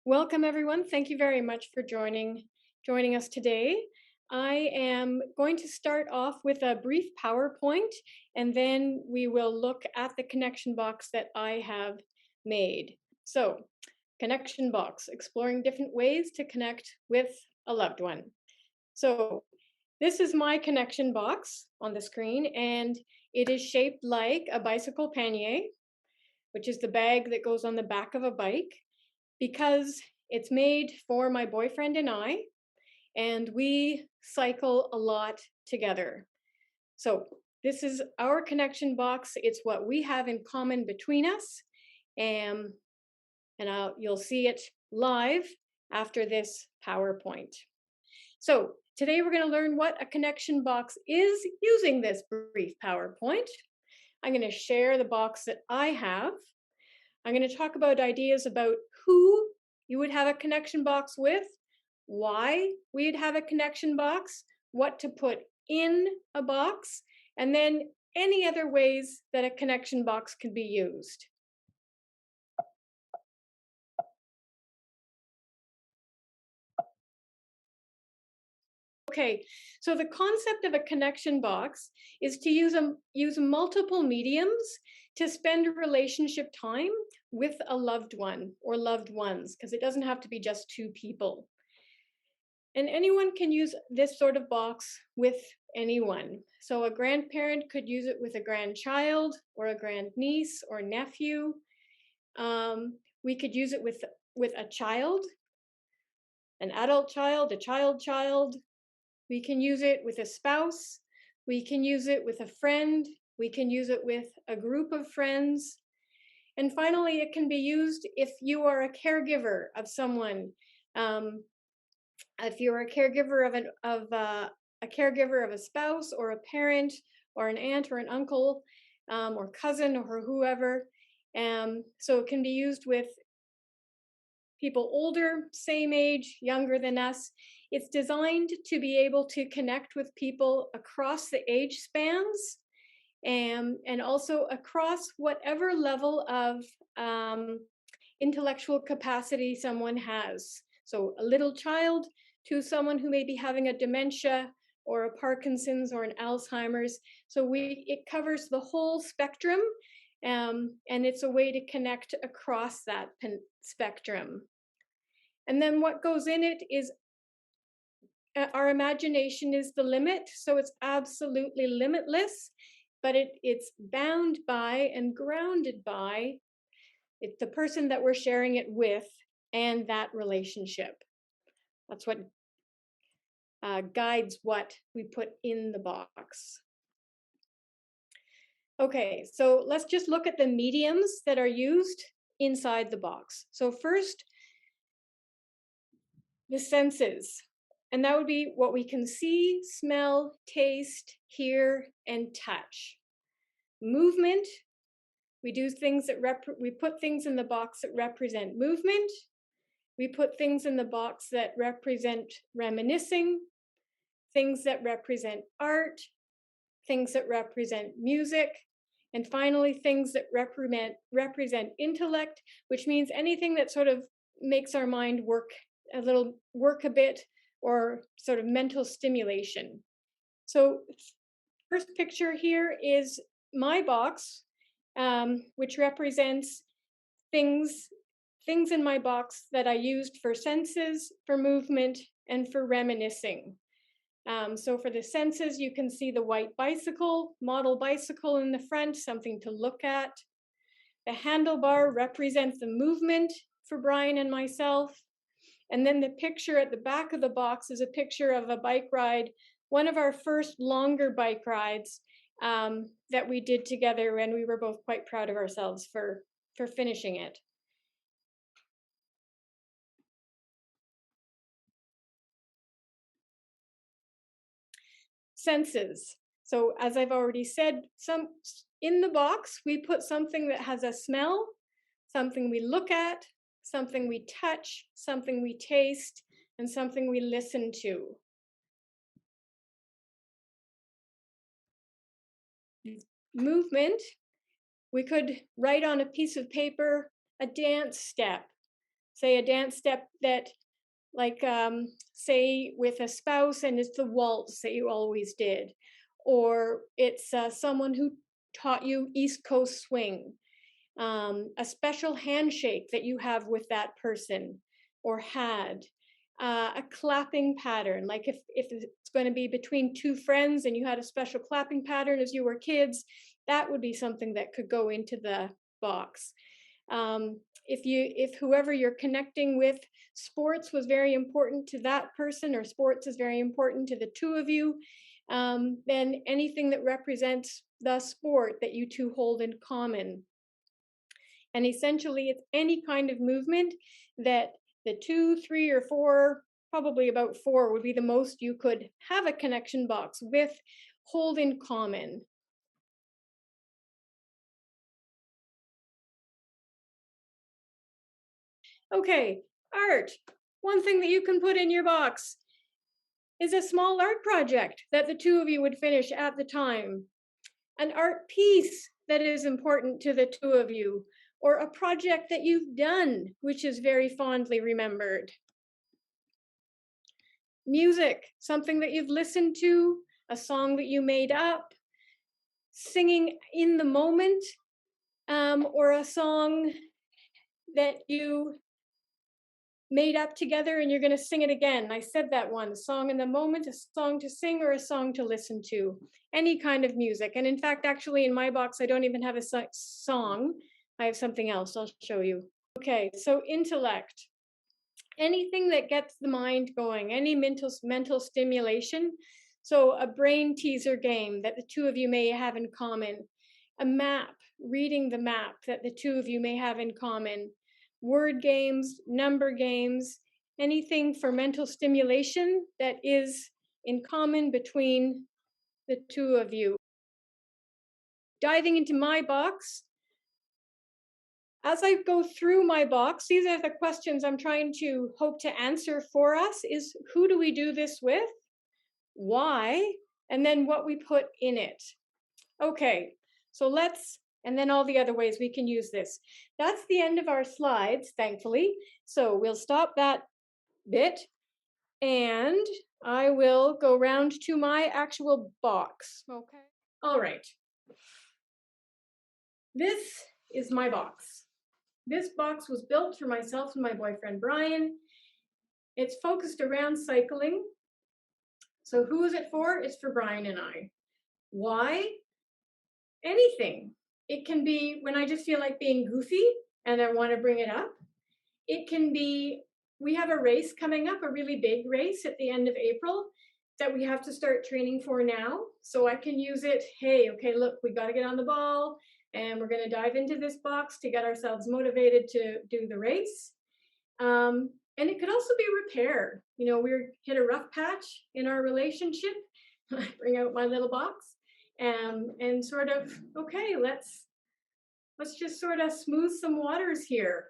Welcome, everyone. Thank you very much for joining us today. I am going to start off with a brief PowerPoint, and then we will look at the connection box that I have made. So, connection box, exploring different ways to connect with a loved one. So, this is my connection box on the screen, and it is shaped like a bicycle pannier, which is the bag that goes on the back of a bike, because it's made for my boyfriend and we cycle a lot together. So this is our connection box. It's what we have in common between us. And you'll see it live after this PowerPoint. So today we're going to learn what a connection box is using this brief PowerPoint. I'm going to share the box that I have. I'm going to talk about ideas about who you would have a connection box with, why we'd have a connection box, what to put in a box, and then any other ways that a connection box can be used. Okay, so the concept of a connection box is to use multiple mediums to spend relationship time with a loved one or loved ones, because it doesn't have to be just two people. And anyone can use this sort of box with anyone. So a grandparent could use it with a grandchild or a grandniece or nephew. We could use it with a child, an adult child, a child. We can use it with a spouse. We can use it with a friend. We can use it with a group of friends. And finally, it can be used if you are a caregiver of someone. If you're a caregiver of a spouse or a parent or an aunt or an uncle or cousin or whoever. So it can be used with people older, same age, younger than us. It's designed to be able to connect with people across the age spans and also across whatever level of intellectual capacity someone has. So a little child to someone who may be having a dementia or a Parkinson's or an Alzheimer's. So it covers the whole spectrum, and it's a way to connect across that spectrum. And then what goes in it is our imagination is the limit, so it's absolutely limitless, but it's bound by and grounded by the person that we're sharing it with and that relationship. That's what guides what we put in the box. Okay, so let's just look at the mediums that are used inside the box. So first, the senses. And that would be what we can see, smell, taste, hear, and touch. Movement. We do things that we put things in the box that represent movement. We put things in the box that represent reminiscing, things that represent art, things that represent music, and finally things that represent intellect, which means anything that sort of makes our mind work a bit, or sort of mental stimulation. So first picture here is my box, which represents things in my box that I used for senses, for movement, and for reminiscing. So for the senses, you can see the white bicycle, model bicycle in the front, something to look at. The handlebar represents the movement for Brian and myself. And then the picture at the back of the box is a picture of a bike ride, one of our first longer bike rides that we did together, and we were both quite proud of ourselves for finishing it. Senses. So as I've already said, in the box, we put something that has a smell, something we look at, something we touch, something we taste, and something we listen to. movement, we could write on a piece of paper a dance step, say a dance step that, like, say with a spouse, and it's the waltz that you always did, or it's someone who taught you East Coast swing, a special handshake that you have with that person or had, a clapping pattern. Like if it's going to be between two friends and you had a special clapping pattern as you were kids, that would be something that could go into the box. If whoever you're connecting with, sports was very important to that person, or sports is very important to the two of you, then anything that represents the sport that you two hold in common. And essentially, it's any kind of movement that the 2, 3, or 4, probably about 4 would be the most you could have a connection box with, hold in common. Okay, art. One thing that you can put in your box is a small art project that the two of you would finish at the time, an art piece that is important to the two of you, or a project that you've done, which is very fondly remembered. Music, something that you've listened to, a song that you made up, singing in the moment, or a song that you made up together and you're going to sing it again. I said that one, a song in the moment, a song to sing, or a song to listen to, any kind of music. And in fact, actually in my box, I don't even have a song. I have something else I'll show you. Okay, so intellect, anything that gets the mind going, any mental stimulation. So a brain teaser game that the two of you may have in common, a map, reading the map that the two of you may have in common, word games, number games, anything for mental stimulation that is in common between the two of you. Diving into my box, as I go through my box, these are the questions I'm trying to hope to answer for us: is who do we do this with? Why? And then what we put in it. Okay, so and then all the other ways we can use this. That's the end of our slides, thankfully. So we'll stop that bit and I will go round to my actual box. Okay. All right. This is my box. This box was built for myself and my boyfriend, Brian. It's focused around cycling. So who is it for? It's for Brian and I. Why? Anything. It can be when I just feel like being goofy and I want to bring it up. It can be, we have a race coming up, a really big race at the end of April that we have to start training for now. So I can use it, hey, okay, look, we got to get on the ball and we're going to dive into this box to get ourselves motivated to do the race. And it could also be repair. You know, we hit a rough patch in our relationship. I bring out my little box and sort of, okay, let's just sort of smooth some waters here,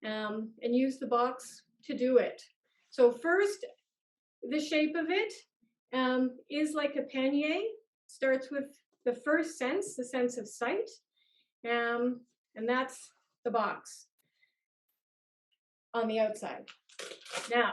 and use the box to do it. So first, the shape of it is like a pannier. Starts with the first sense, the sense of sight, and that's the box on the outside. Now,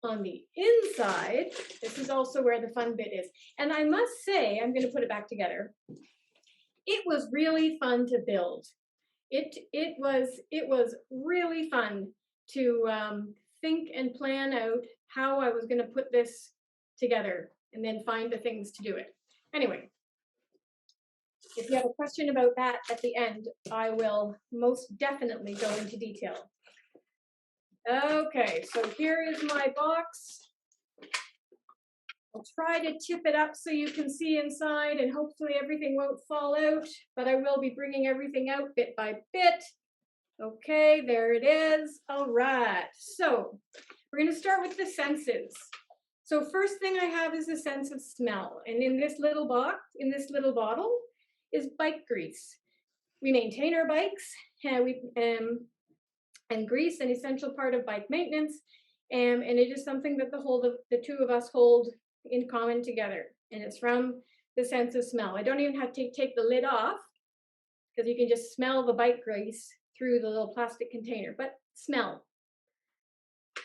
on the inside, this is also where the fun bit is. And I must say, I'm going to put it back together. It was really fun to build. It was really fun to think and plan out how I was going to put this together and then find the things to do it. Anyway, if you have a question about that at the end, I will most definitely go into detail. Okay, so here is my box. I'll try to tip it up so you can see inside, and hopefully everything won't fall out, but I will be bringing everything out bit by bit. Okay, there it is. All right, so we're going to start with the senses. So first thing I have is the sense of smell, and in this little box, in this little bottle, is bike grease. We maintain our bikes, and grease, an essential part of bike maintenance, and it is something that the two of us hold in common together, and it's from the sense of smell. I don't even have to take the lid off because you can just smell the bike grease through the little plastic container, but smell.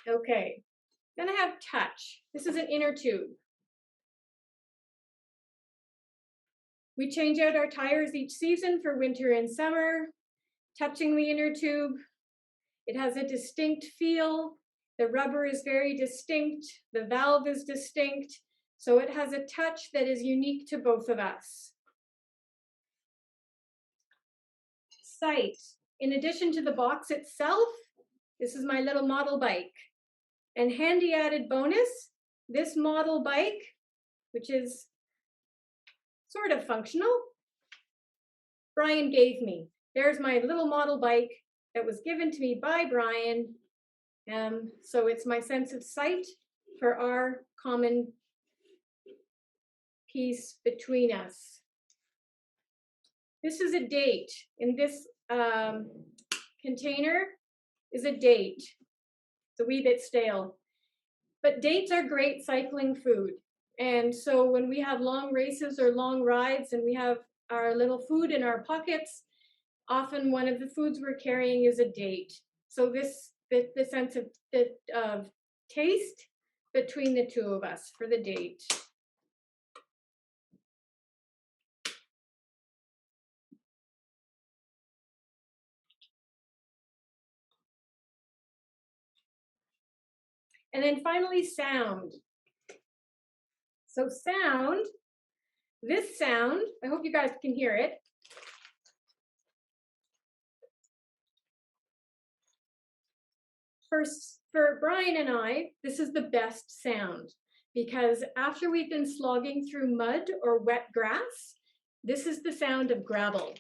Okay, then I have touch. This is an inner tube. We change out our tires each season for winter and summer. Touching the inner tube, it has a distinct feel. The rubber is very distinct. The valve is distinct. So it has a touch that is unique to both of us. Sight. In addition to the box itself, this is my little model bike. And handy added bonus, this model bike, which is sort of functional, Brian gave me. There's my little model bike that was given to me by Brian. So it's my sense of sight for our common piece between us. This is a date. In this container is a date. It's a wee bit stale. But dates are great cycling food. And so when we have long races or long rides and we have our little food in our pockets, often one of the foods we're carrying is a date. So the sense of taste between the two of us for the date. And then finally, sound. So sound, this sound, I hope you guys can hear it. For Brian and I, this is the best sound because after we've been slogging through mud or wet grass, this is the sound of gravel,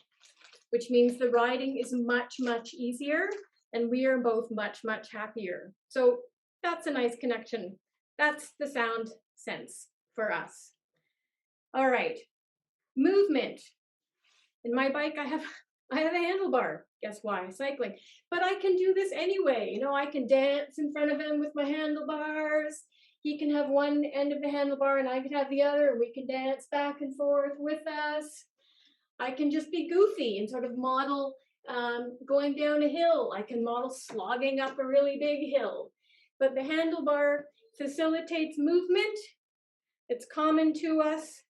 which means the riding is much, much easier and we are both much, much happier. So that's a nice connection. That's the sound sense for us. All right, movement. In my bike, I have a handlebar. Guess why? Cycling. But I can do this anyway. You know, I can dance in front of him with my handlebars. He can have one end of the handlebar and I can have the other, and we can dance back and forth with us. I can just be goofy and sort of model going down a hill. I can model slogging up a really big hill. But the handlebar facilitates movement. It's common to us.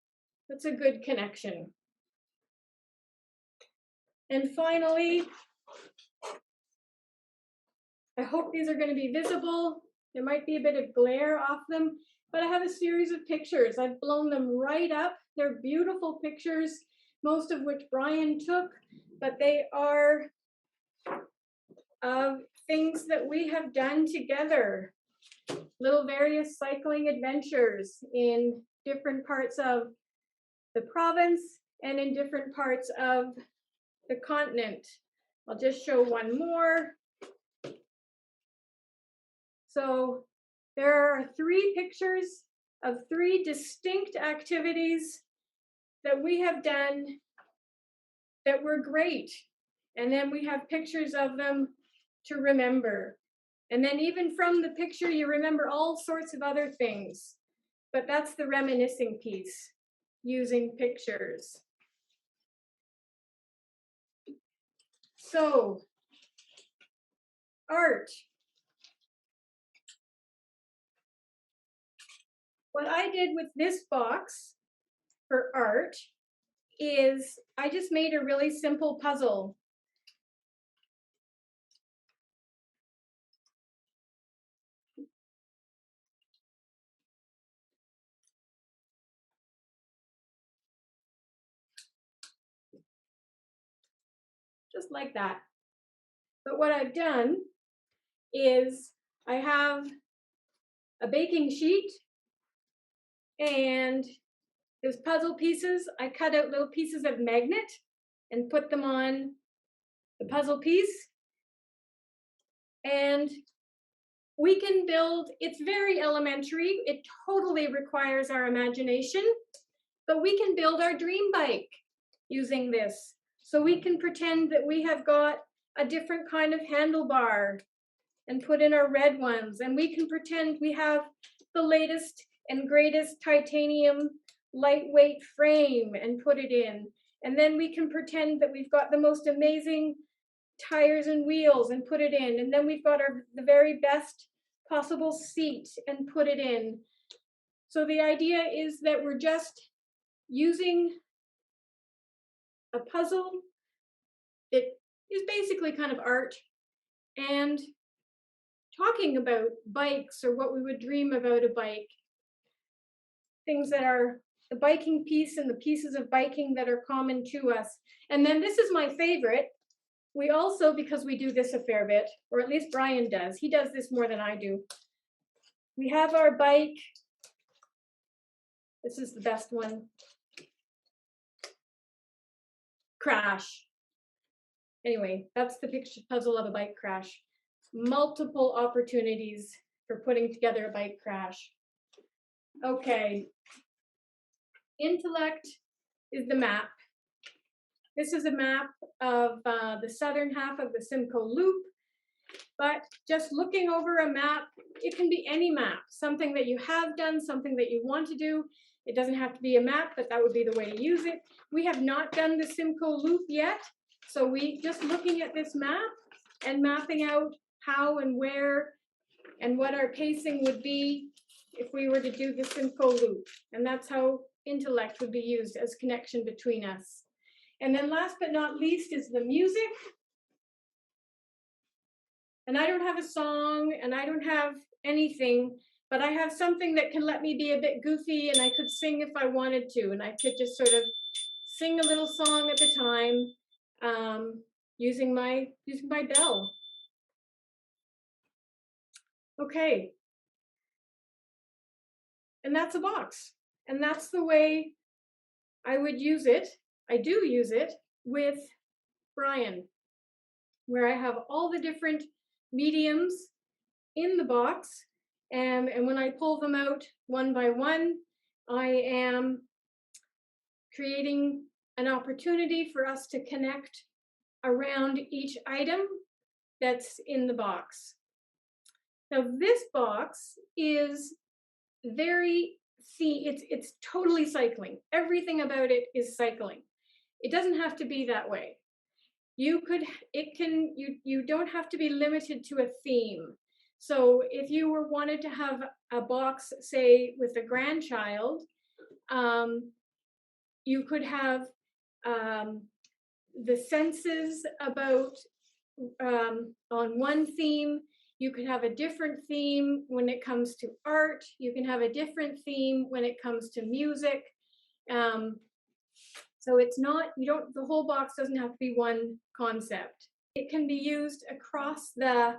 It's a good connection. And finally, I hope these are going to be visible. There might be a bit of glare off them, but I have a series of pictures. I've blown them right up. They're beautiful pictures, most of which Brian took, but they are of things that we have done together. Little various cycling adventures in different parts of the province and in different parts of the continent. I'll just show one more. So there are 3 pictures of 3 distinct activities that we have done that were great. And then we have pictures of them to remember. And then even from the picture, you remember all sorts of other things. But that's the reminiscing piece, using pictures. So, art. What I did with this box for art is I just made a really simple puzzle. Just like that. But what I've done is I have a baking sheet and those puzzle pieces, I cut out little pieces of magnet and put them on the puzzle piece. And we can build, it's very elementary, it totally requires our imagination, but we can build our dream bike using this. So we can pretend that we have got a different kind of handlebar and put in our red ones, and we can pretend we have the latest and greatest titanium lightweight frame and put it in. And then we can pretend that we've got the most amazing tires and wheels and put it in. And then we've got the very best possible seat and put it in. So the idea is that we're just using a puzzle that is basically kind of art and talking about bikes or what we would dream about a bike, things that are the biking piece and the pieces of biking that are common to us. And then this is my favorite. We also, because we do this a fair bit, or at least Brian does, he does this more than I do. We have our bike. This is the best one. Crash. Anyway, that's the picture puzzle of a bike crash. Multiple opportunities for putting together a bike crash. Okay. Intellect is the map. This is a map of the southern half of the Simcoe Loop. But just looking over a map, it can be any map, something that you have done, something that you want to do. It doesn't have to be a map, but that would be the way to use it. We have not done the Simcoe Loop yet, so we just looking at this map and mapping out how and where and what our pacing would be if we were to do the Simcoe Loop. And that's how intellect would be used as connection between us. And then last but not least is the music. And I don't have a song and I don't have anything, but I have something that can let me be a bit goofy, and I could sing if I wanted to, and I could just sort of sing a little song at the time using my bell. Okay. And that's a box. And that's the way I would use it. I do use it with Brian, where I have all the different mediums in the box. And when I pull them out one by one, I am creating an opportunity for us to connect around each item that's in the box. Now this box is it's totally cycling. Everything about it is cycling. It doesn't have to be that way. You don't have to be limited to a theme. So if you wanted to have a box, say, with a grandchild, you could have the senses about on one theme. You could have a different theme when it comes to art. You can have a different theme when it comes to music. So it's not, the whole box doesn't have to be one concept. It can be used across the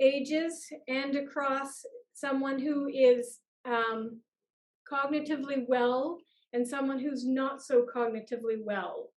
ages and across someone who is cognitively well and someone who's not so cognitively well.